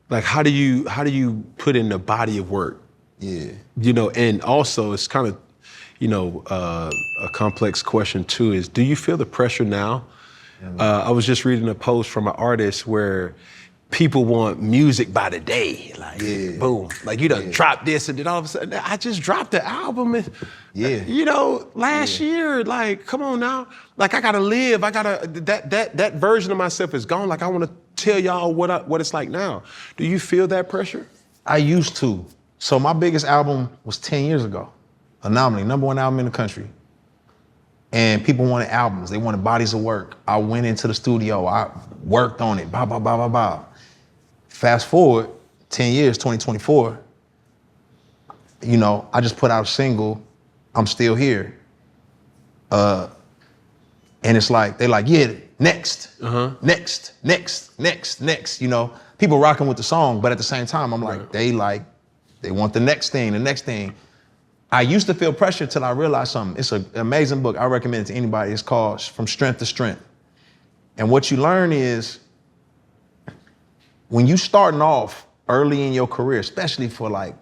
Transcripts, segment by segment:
Like, how do you put in the body of work? Yeah. You know, and also it's kind of, you know, a complex question too is, do you feel the pressure now? I was just reading a post from an artist where people want music by the day, like boom, like you done dropped this and then all of a sudden, I just dropped the album and, you know, last year, like, come on now. Like I gotta live, that version of myself is gone. Like I wanna tell y'all what it's like now. Do you feel that pressure? I used to. So my biggest album was 10 years ago. Anomaly, #1 album in the country. And people wanted albums, they wanted bodies of work. I went into the studio, I worked on it, blah, blah, blah, blah, blah. Fast forward 10 years, 2024, you know, I just put out a single, I'm Still Here. And it's like, they're like, yeah, next, next, you know. People rocking with the song, but at the same time, I'm like, they want the next thing. I used to feel pressure till I realized something. It's an amazing book. I recommend it to anybody. It's called From Strength to Strength. And what you learn is when you starting off early in your career, especially for like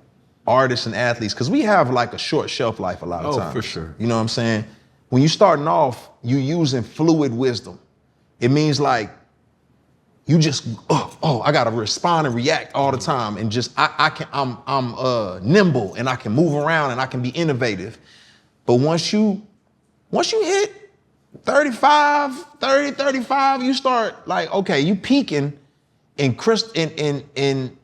artists and athletes, because we have like a short shelf life a lot of times. Oh, for sure. You know what I'm saying? When you starting off, you using fluid wisdom. It means like you just, I gotta respond and react all the time, and just I'm nimble and I can move around and I can be innovative. But once you hit 35, you start like, okay, you peaking in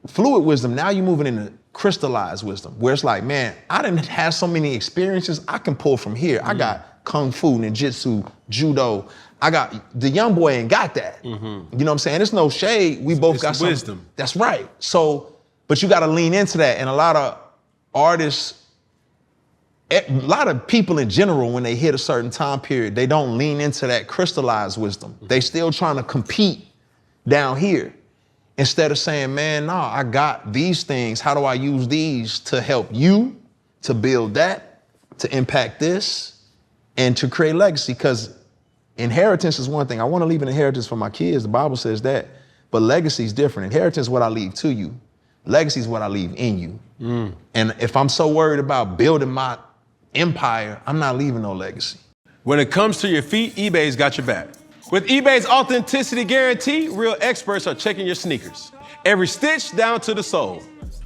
fluid wisdom. Now you're moving into crystallized wisdom, where it's like, man, I didn't have so many experiences. I can pull from here. I got kung fu, ninjutsu, judo. I got, the young boy ain't got that. You know what I'm saying? It's no shade. We both got some wisdom. That's right. So, but you got to lean into that. And a lot of artists, a lot of people in general, when they hit a certain time period, they don't lean into that crystallized wisdom. They still trying to compete down here. Instead of saying, man, no, I got these things. How do I use these to help you, to build that, to impact this, and to create legacy? Because inheritance is one thing. I want to leave an inheritance for my kids. The Bible says that. But legacy is different. Inheritance is what I leave to you. Legacy is what I leave in you. And if I'm so worried about building my empire, I'm not leaving no legacy. When it comes to your feet, eBay's got your back. With eBay's authenticity guarantee, real experts are checking your sneakers. Every stitch down to the sole.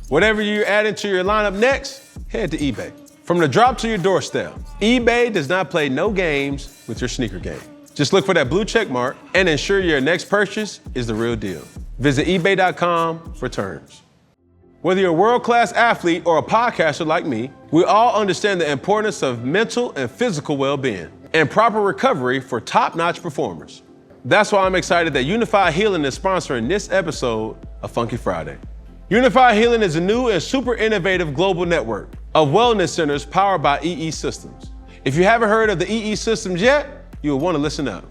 Whatever you're adding to your lineup next, head to eBay. From the drop to your doorstep, eBay does not play no games with your sneaker game. Just look for that blue check mark and ensure your next purchase is the real deal. Visit ebay.com for terms. Whether you're a world-class athlete or a podcaster like me, we all understand the importance of mental and physical well-being and proper recovery for top-notch performers. That's why I'm excited that Unified Healing is sponsoring this episode of Funky Friday. Unified Healing is a new and super innovative global network of wellness centers powered by EE Systems. If you haven't heard of the EE Systems yet, you'll want to listen up.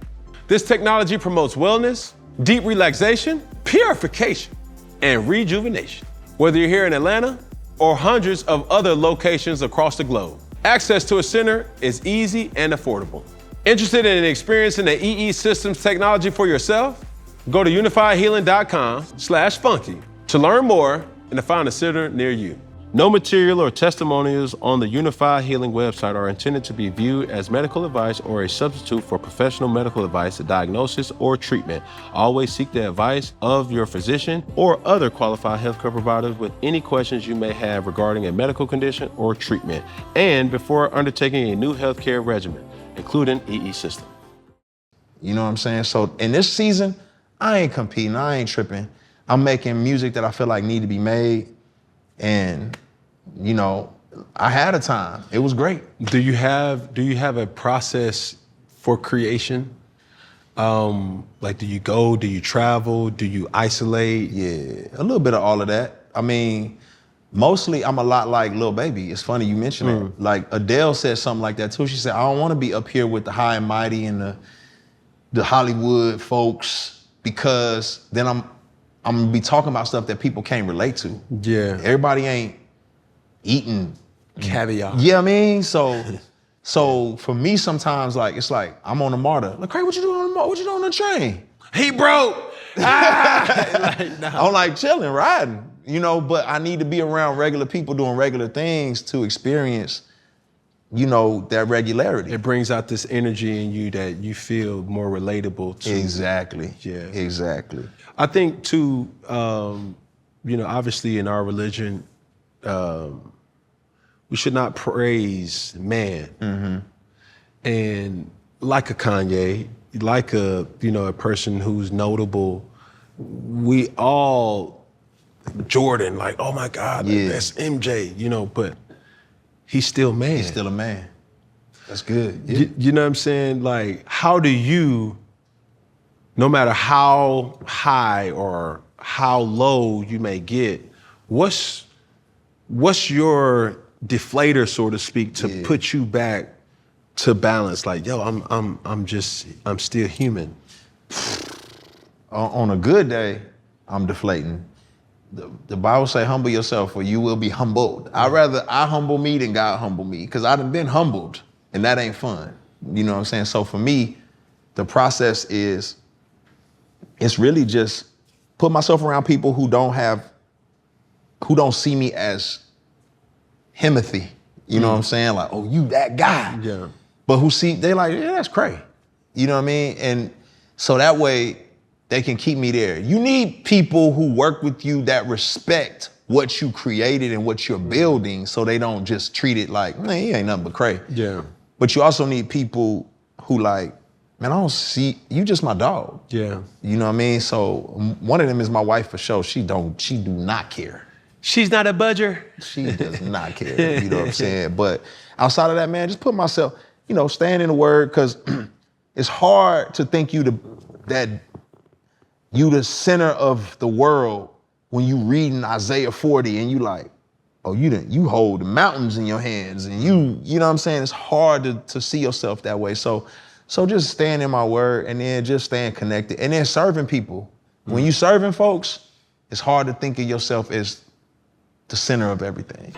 This technology promotes wellness, deep relaxation, purification, and rejuvenation. Whether you're here in Atlanta or hundreds of other locations across the globe, access to a center is easy and affordable. Interested in experiencing the EE Systems technology for yourself? Go to unifiedhealing.com/funky to learn more and to find a center near you. No material or testimonials on the Unified Healing website are intended to be viewed as medical advice or a substitute for professional medical advice, diagnosis, or treatment. Always seek the advice of your physician or other qualified healthcare providers with any questions you may have regarding a medical condition or treatment, and before undertaking a new healthcare regimen, including EE System. You know what I'm saying? So in this season, I ain't competing, I ain't tripping. I'm making music that I feel like need to be made. And, you know, I had a time. It was great. Do you have a process for creation? Like, do you go, do you travel, do you isolate? Yeah, a little bit of all of that. I mean, mostly I'm a lot like Lil Baby. It's funny you mention it. Like Adele said something like that too. She said, I don't want to be up here with the high and mighty and the Hollywood folks, because then I'm gonna be talking about stuff that people can't relate to. Yeah. Everybody ain't eating caviar. Yeah, I mean, so for me sometimes, like, it's like I'm on the MARTA. Like, Craig, what you doing on the train? He broke. Like, nah. I'm like chilling, riding, you know, but I need to be around regular people doing regular things to experience, you know, that regularity. It brings out this energy in you that you feel more relatable to. Exactly. Yeah. Exactly. I think too, you know, obviously in our religion, we should not praise man. Mm-hmm. And like a Kanye, like a, you know, a person who's notable, we all, Jordan, like, oh my God, like, that's MJ, you know, but he's still man. He's still a man. That's good. Yeah. You know what I'm saying? Like, how do you, no matter how high or how low you may get, what's your deflator, so to speak, to put you back to balance? Like, yo, I'm still human. On a good day, I'm deflating. The Bible say, humble yourself or you will be humbled. I'd rather I humble me than God humble me, because I done been humbled and that ain't fun. You know what I'm saying? So for me, the process is, it's really just put myself around people who don't see me as Himothy. You know what I'm saying? Like, oh, you that guy. Yeah. But who see, they like, yeah, that's cray. You know what I mean? And so that way they can keep me there. You need people who work with you that respect what you created and what you're building, so they don't just treat it like, man, he ain't nothing but cray. Yeah. But you also need people who like, man, I don't see, you just my dog. Yeah. You know what I mean? So one of them is my wife for sure. She do not care. She's not a budger. She does not care, you know what I'm saying? But outside of that, man, just put myself, you know, stand in the word, because it's hard to think that you the center of the world when you reading Isaiah 40 and you like, oh, you hold the mountains in your hands and you know what I'm saying? It's hard to see yourself that way. So just stand in my word and then just staying connected and then serving people. When you serving folks, it's hard to think of yourself as the center of everything.